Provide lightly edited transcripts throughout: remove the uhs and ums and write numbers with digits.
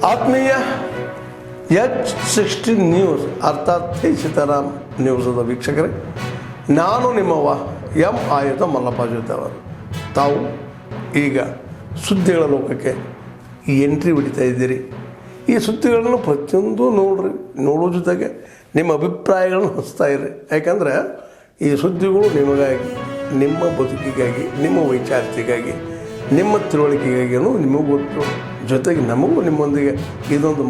ಆತ್ಮೀಯ H16 news ಅರ್ಥಾತ್ ಸೀತಾರಾಮ್ ನ್ಯೂಸದ ವೀಕ್ಷಕರೇ, ನಾನು ನಿಮ್ಮವ ಎಂ ಆಯುಧ ಮಲ್ಲಪ್ಪ ಜೊತೆವರು. ತಾವು ಈಗ ಸುದ್ದಿಗಳ ಲೋಕಕ್ಕೆ ಎಂಟ್ರಿ ಹೊಡಿತಾ ಇದ್ದೀರಿ. ಈ ಸುದ್ದಿಗಳನ್ನು ಪ್ರತಿಯೊಂದು ನೋಡೋ ಜೊತೆಗೆ ನಿಮ್ಮ ಅಭಿಪ್ರಾಯಗಳನ್ನು ಹಂಚ್ತಾ ಇರಿ. ಯಾಕಂದರೆ ಈ ಸುದ್ದಿಗಳು ನಿಮಗಾಗಿ, ನಿಮ್ಮ ಬದುಕಿಗಾಗಿ, ನಿಮ್ಮ ವೈಚಾರಿಕೆಗಾಗಿ, ನಿಮ್ಮ ತಿಳುವಳಿಕೆಗಾಗಿಯೂ ನಿಮಗೂ ಗೊತ್ತು. ಜೊತೆಗೆ ನಮಗೂ ನಿಮ್ಮೊಂದಿಗೆ ಇದೊಂದು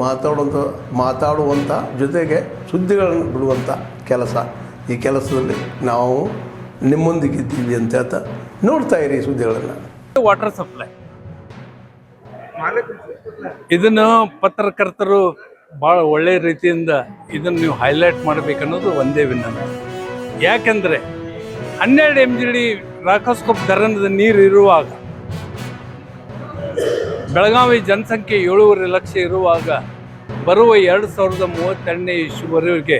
ಮಾತಾಡುವಂಥ ಜೊತೆಗೆ ಸುದ್ದಿಗಳನ್ನು ಬಿಡುವಂಥ ಕೆಲಸ. ಈ ಕೆಲಸದಲ್ಲಿ ನಾವು ನಿಮ್ಮೊಂದಿಗೆ ಇದ್ದೀವಿ ಅಂತ ಹೇಳ್ತಾ ನೋಡ್ತಾ ಇರಿ ಸುದ್ದಿಗಳನ್ನು. ವಾಟರ್ ಸಪ್ಲೈ ಇದನ್ನು ಪತ್ರಕರ್ತರು ಭಾಳ ಒಳ್ಳೆ ರೀತಿಯಿಂದ ಇದನ್ನು ನೀವು ಹೈಲೈಟ್ ಮಾಡಬೇಕನ್ನೋದು ಒಂದೇ ವಿನಂತಿ. ಯಾಕೆಂದರೆ 12 MGD ರಾಕಸ್ಕೋಪ್ ಧರಣದ ನೀರು ಇರುವಾಗ, ಬೆಳಗಾವಿ ಜನಸಂಖ್ಯೆ 7.5 ಲಕ್ಷ ಇರುವಾಗ, ಬರುವ 2032ನೇ ಇಸ್ವಿವರೆಗೆ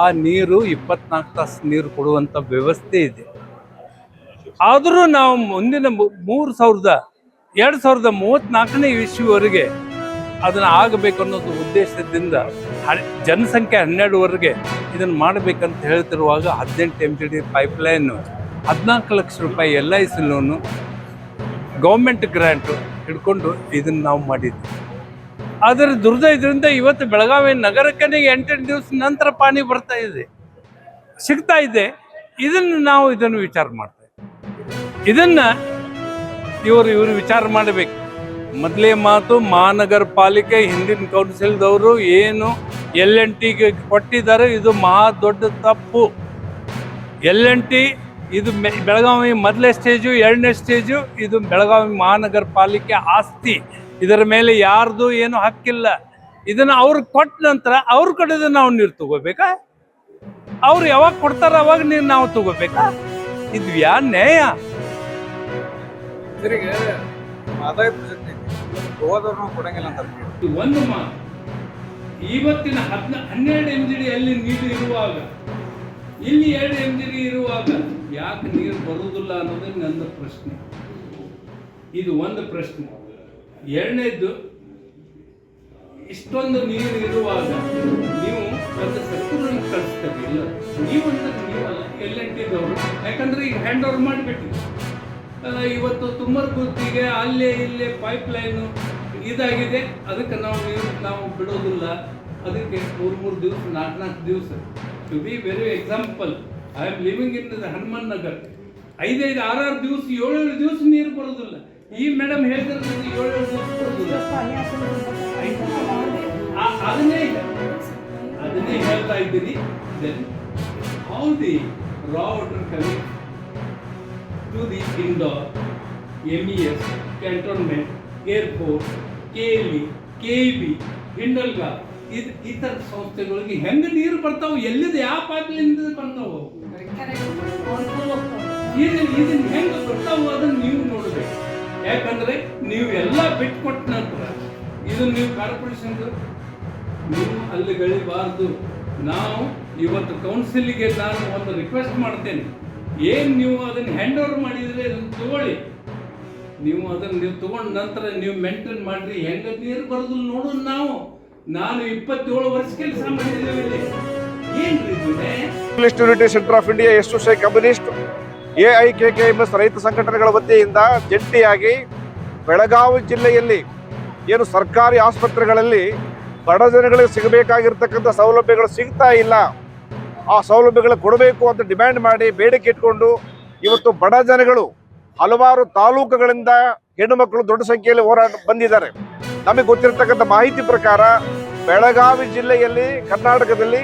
ಆ ನೀರು 24 ತಾಸು ನೀರು ಕೊಡುವಂಥ ವ್ಯವಸ್ಥೆ ಇದೆ. ಆದರೂ ನಾವು ಮುಂದಿನ 2034ನೇ ಇಸ್ವಿವರೆಗೆ ಅದನ್ನು ಆಗಬೇಕು ಅನ್ನೋದು ಉದ್ದೇಶದಿಂದ ಜನಸಂಖ್ಯೆ 12ವರೆಗೆ ಇದನ್ನು ಮಾಡಬೇಕಂತ ಹೇಳ್ತಿರುವಾಗ 18 MGD ಪೈಪ್ಲೈನು, 14 ಲಕ್ಷ ರೂಪಾಯಿ LIC ಲೋನು, ಗೌರ್ಮೆಂಟ್ ಗ್ರ್ಯಾಂಟು ಹಿಡ್ಕೊಂಡು ಇದನ್ನು ನಾವು ಮಾಡಿದ್ವಿ. ಆದರೆ ದುರ್ದೈವದಿಂದ ಇವತ್ತು ಬೆಳಗಾವಿ ನಗರಕ್ಕೆ 8 ದಿವಸ ನಂತರ ಪಾನಿ ಸಿಗ್ತಾ ಇದೆ. ಇದನ್ನು ವಿಚಾರ ಮಾಡ್ತಾ ಇದ್ದೀವಿ. ಇದನ್ನು ಇವರು ವಿಚಾರ ಮಾಡಬೇಕು. ಮೊದಲೇ ಮಾತು, ಮಹಾನಗರ ಪಾಲಿಕೆ ಹಿಂದಿನ ಕೌನ್ಸಿಲ್ದವರು ಏನು LNTಗೆ ಕೊಟ್ಟಿದ್ದಾರೆ, ಇದು ಮಹಾ ದೊಡ್ಡ ತಪ್ಪು. LNT ಇದು ಬೆಳಗಾವಿ ಮೊದಲನೇ ಸ್ಟೇಜು, 2ನೇ ಸ್ಟೇಜು. ಇದು ಬೆಳಗಾವಿ ಮಹಾನಗರ ಪಾಲಿಕೆ ಆಸ್ತಿ. ಇದರ ಮೇಲೆ ಯಾರ್ದು ಏನು ಹಕ್ಕಿಲ್ಲ. ಇದನ್ನು ಅವ್ರಿಗೆ ಕೊಟ್ಟ ನಂತರ ಅವ್ರ ಕಡೆದು ನಾವು ನೀರು ತಗೋಬೇಕಾ? ಅವ್ರು ಯಾವಾಗ ಕೊಡ್ತಾರ ಅವಾಗ ನೀರು ನಾವು ತಗೋಬೇಕಾ? ಇದು ಯಾ ನ್ಯಾಯ? ಒಂದು ಮಾತು, ಇವತ್ತಿನ 12 MGD ಅಲ್ಲಿ ನೀರು ಇರುವಾಗ, ಇಲ್ಲಿ 2 MGD ಇರುವಾಗ ಯಾಕೆ ನೀರು ಬರುವುದಿಲ್ಲ ಅನ್ನೋದೇ ನನ್ನ ಪ್ರಶ್ನೆ. ಇದು ಒಂದು ಪ್ರಶ್ನೆ. ಎರಡನೇದ್ದು, ಇಷ್ಟೊಂದು ನೀರು ಇರುವಾಗ ನೀವು ಒಂದು ಸರ್ಕುಲನ್ನು ಕಳಿಸ್ತೀರಿ. ಇಲ್ಲ, ನೀವಲ್ಲ, LNTದವರು. ಯಾಕಂದ್ರೆ ಈಗ ಹ್ಯಾಂಡ್ ಓವರ್ ಮಾಡಿಬಿಟ್ಟಿದೆ. ಇವತ್ತು ತುಮಕೂರಿಗೆ ಅಲ್ಲೇ ಇಲ್ಲೇ ಪೈಪ್ಲೈನು ಇದಾಗಿದೆ. ಅದಕ್ಕೆ ನಾವು ಬಿಡೋದಿಲ್ಲ. ಅದಕ್ಕೆ 3 ದಿವಸ 4 ದಿವಸ. To be very example, I am living in Hanuman Nagar. 5 6 ದಿವಸ 7 ದಿವಸ ನೀರು ಬರೋದಿಲ್ಲ. ಈ ಮೇಡಮ್ ಹೇಳಿದ್ರೆ 7 ದಿವಸ ಬರೋದಿಲ್ಲ. ಅದನ್ನೇ ಹೇಳ್ತಾ ಇದ್ದೀನಿ. Then how the raw water coming to the Indore, MES, Cantonment, Airport, KLE, KEB, Hindalga, ಈ ಥರದ ಸಂಸ್ಥೆಗಳಿಗೆ ಹೆಂಗೆ ನೀರು ಬರ್ತಾವೆ? ಎಲ್ಲಿದೆ? ಯಾವ ಪಾತ್ಲಿಂದ ಬರ್ತಾವೆ? ಇದನ್ನು ಹೆಂಗೆ ಬರ್ತಾವೆ ಅದನ್ನು ನೀವು ನೋಡಬೇಕು. ಯಾಕಂದರೆ ನೀವು ಎಲ್ಲ ಬಿಟ್ಕೊಟ್ಟ ನಂತರ ಇದನ್ನು ನೀವು ಕಾರ್ಪೊರೇಷನ್ ನೀವು ಅಲ್ಲಿ ಗಳಿಬಾರ್ದು. ನಾವು ಇವತ್ತು ಕೌನ್ಸಿಲಿಗೆ ನಾನು ಒಂದು ರಿಕ್ವೆಸ್ಟ್ ಮಾಡ್ತೇನೆ. ನೀವು ಅದನ್ನು ಹ್ಯಾಂಡ್ ಓವರ್ ಮಾಡಿದರೆ ಅದನ್ನು ತಗೊಳ್ಳಿ. ನೀವು ತಗೊಂಡ ನಂತರ ನೀವು ಮೇಂಟೈನ್ ಮಾಡಿರಿ. ಹೆಂಗೆ ನೀರು ಬರೋದಿಲ್ಲ ನೋಡೋಣ. ನಾನು 27 ವರ್ಷ ಕೆಲಸ ಮಾಡಿದ್ದೇವೆ. ಏನ್ರಿ unity centre of India, SOC communist, AIKKMS ರೈತ ಸಂಘಟನೆಗಳ ವತಿಯಿಂದ ಜಂಟಿಯಾಗಿ ಬೆಳಗಾವಿ ಜಿಲ್ಲೆಯಲ್ಲಿ ಏನು ಸರ್ಕಾರಿ ಆಸ್ಪತ್ರೆಗಳಲ್ಲಿ ಬಡ ಜನಗಳಿಗೆ ಸಿಗಬೇಕಾಗಿರ್ತಕ್ಕಂಥ ಸೌಲಭ್ಯಗಳು ಸಿಗ್ತಾ ಇಲ್ಲ, ಆ ಸೌಲಭ್ಯಗಳು ಕೊಡಬೇಕು ಅಂತ ಡಿಮ್ಯಾಂಡ್ ಮಾಡಿ ಬೇಡಿಕೆ ಇಟ್ಕೊಂಡು ಇವತ್ತು ಬಡ ಜನಗಳು ಹಲವಾರು ತಾಲೂಕುಗಳಿಂದ ಹೆಣ್ಣು ಮಕ್ಕಳು ದೊಡ್ಡ ಸಂಖ್ಯೆಯಲ್ಲಿ ಹೋರಾಟ ಬಂದಿದ್ದಾರೆ. ನಮಗೆ ಗೊತ್ತಿರತಕ್ಕಂಥ ಮಾಹಿತಿ ಪ್ರಕಾರ ಬೆಳಗಾವಿ ಜಿಲ್ಲೆಯಲ್ಲಿ, ಕರ್ನಾಟಕದಲ್ಲಿ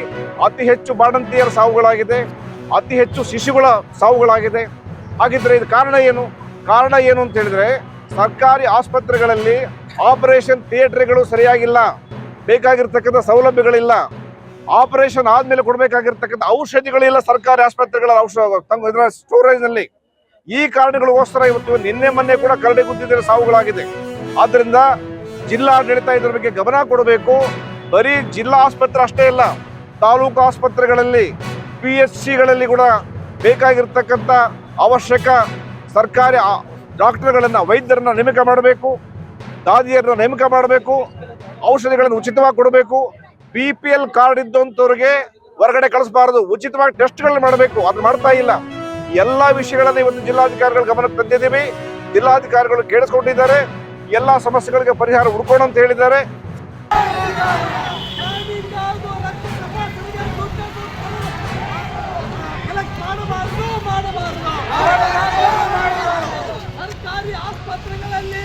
ಅತಿ ಹೆಚ್ಚು ಬಾಣಂತಿಯರ ಸಾವುಗಳಾಗಿದೆ, ಅತಿ ಹೆಚ್ಚು ಶಿಶುಗಳ ಸಾವುಗಳಾಗಿದೆ. ಹಾಗಿದ್ರೆ ಇದು ಕಾರಣ ಏನು ಅಂತ ಹೇಳಿದ್ರೆ, ಸರ್ಕಾರಿ ಆಸ್ಪತ್ರೆಗಳಲ್ಲಿ ಆಪರೇಷನ್ ಥಿಯೇಟರ್ಗಳು ಸರಿಯಾಗಿಲ್ಲ, ಬೇಕಾಗಿರ್ತಕ್ಕಂಥ ಸೌಲಭ್ಯಗಳಿಲ್ಲ, ಆಪರೇಷನ್ ಆದ್ಮೇಲೆ ಕೊಡಬೇಕಾಗಿರ್ತಕ್ಕಂಥ ಔಷಧಿಗಳಿಲ್ಲ ಸರ್ಕಾರಿ ಆಸ್ಪತ್ರೆಗಳ ಇದರ ಸ್ಟೋರೇಜ್ನಲ್ಲಿ. ಈ ಕಾರಣಗಳಿಗೋಸ್ಕರ ಇವತ್ತು ನಿನ್ನೆ ಮೊನ್ನೆ ಕೂಡ ಕರಡಿ ಗುದ್ದಿದರೆ ಸಾವುಗಳಾಗಿದೆ. ಆದ್ದರಿಂದ ಜಿಲ್ಲಾಡಳಿತ ಇದರ ಬಗ್ಗೆ ಗಮನ ಕೊಡಬೇಕು. ಬರೀ ಜಿಲ್ಲಾ ಆಸ್ಪತ್ರೆ ಅಷ್ಟೇ ಇಲ್ಲ, ತಾಲೂಕು ಆಸ್ಪತ್ರೆಗಳಲ್ಲಿ, PHCಗಳಲ್ಲಿ ಕೂಡ ಬೇಕಾಗಿರ್ತಕ್ಕಂಥ ಅವಶ್ಯಕ ಸರ್ಕಾರಿ ಡಾಕ್ಟರ್ಗಳನ್ನು, ವೈದ್ಯರನ್ನ ನೇಮಕ ಮಾಡಬೇಕು. ದಾದಿಯರನ್ನ ನೇಮಕ ಮಾಡಬೇಕು, ಔಷಧಿಗಳನ್ನು ಉಚಿತವಾಗಿ ಕೊಡಬೇಕು, BPL ಕಾರ್ಡ್ ಇದ್ದಂಥವ್ರಿಗೆ ಹೊರಗಡೆ ಕಳಿಸಬಾರದು, ಉಚಿತವಾಗಿ ಟೆಸ್ಟ್ಗಳನ್ನ ಮಾಡಬೇಕು. ಅದು ಮಾಡ್ತಾ ಇಲ್ಲ. ಎಲ್ಲಾ ವಿಷಯಗಳನ್ನು ಇವತ್ತು ಜಿಲ್ಲಾಧಿಕಾರಿಗಳ ಗಮನಕ್ಕೆ ತಂದಿದ್ದೀವಿ. ಜಿಲ್ಲಾಧಿಕಾರಿಗಳು ಕೇಳಿಸ್ಕೊಂಡಿದ್ದಾರೆ. ಎಲ್ಲಾ ಸಮಸ್ಯೆಗಳಿಗೆ ಪರಿಹಾರ ಹುಡ್ಕೋಣ ಅಂತ ಹೇಳಿದ್ದಾರೆ. ಸರ್ಕಾರಿ ಆಸ್ಪತ್ರೆಗಳಲ್ಲಿ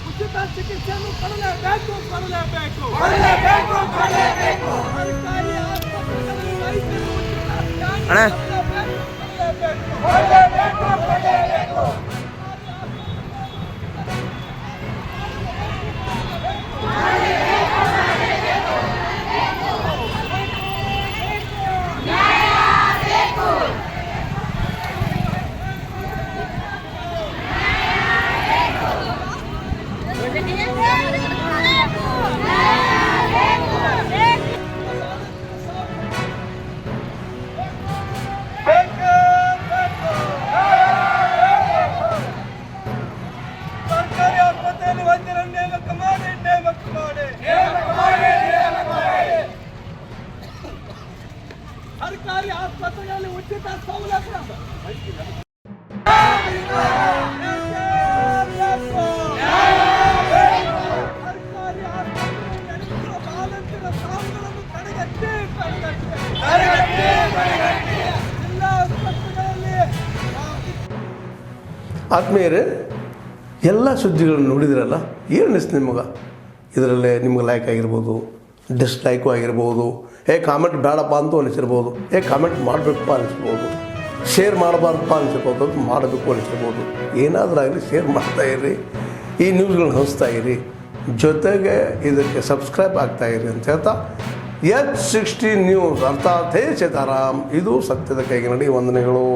ಉಚಿತ ಚಿಕಿತ್ಸೆಯನ್ನು ಕೊಡಲೇಬೇಕು. ಸರ್ಕಾರಿ ಆಸ್ಪತ್ರೆಗಳಲ್ಲಿ ರೈತರು ಸರ್ಕಾರಿ ಆಸ್ಪತ್ರೆಯಲ್ಲಿ ವೈದ್ಯರನ್ನು ನೇಮಕ ಮಾಡಿ. ಸರ್ಕಾರಿ ಆಸ್ಪತ್ರೆಗಳಲ್ಲಿ ಉಚಿತ ಸೌಲಭ್ಯ. ಸರ್ಕಾರಿ ಆಸ್ಪತ್ರೆಯಲ್ಲಿ ನಡೆಸುವ ಬಾಲಂತಿನ ಸಾವುಗಳನ್ನು ತಡೆಗಟ್ಟಿ. ಜಿಲ್ಲಾ ಆಸ್ಪತ್ರೆಗಳಲ್ಲಿ ಆತ್ಮೀಯರೇ, ಎಲ್ಲ ಸುದ್ದಿಗಳನ್ನು ನೋಡಿದ್ರಲ್ಲ, ಏನು ಅನಿಸ್ತು ನಿಮಗೆ? ಇದರಲ್ಲೇ ನಿಮ್ಗೆ ಲೈಕ್ ಆಗಿರ್ಬೋದು, ಡಿಸ್ಲೈಕು ಆಗಿರ್ಬೋದು, ಕಾಮೆಂಟ್ ಬೇಡಪ್ಪ ಅಂತೂ ಅನಿಸಿರ್ಬೋದು, ಕಾಮೆಂಟ್ ಮಾಡಬೇಕಪ್ಪ ಅನಿಸ್ಬೋದು, ಶೇರ್ ಮಾಡಬಾರ್ದಪ್ಪ ಅನಿಸಿರ್ಬೋದು, ಮಾಡಬೇಕು ಅನಿಸಿರ್ಬೋದು. ಏನಾದರೂ ಆಗಲಿ ಶೇರ್ ಮಾಡ್ತಾಯಿರಿ, ಈ ನ್ಯೂಸ್ಗಳನ್ನ ಹಂಚ್ತಾ ಇರಿ, ಜೊತೆಗೆ ಇದಕ್ಕೆ ಸಬ್ಸ್ಕ್ರೈಬ್ ಆಗ್ತಾಯಿರಿ ಅಂತ ಹೇಳ್ತಾ H16 ನ್ಯೂಸ್ ಅರ್ಥಾತ್ ಹೇ ಸೀತಾರಾಮ್, ಇದು ಸತ್ಯದ ಕೈಗೆ ನಡಿ. ವಂದನೆಗಳು.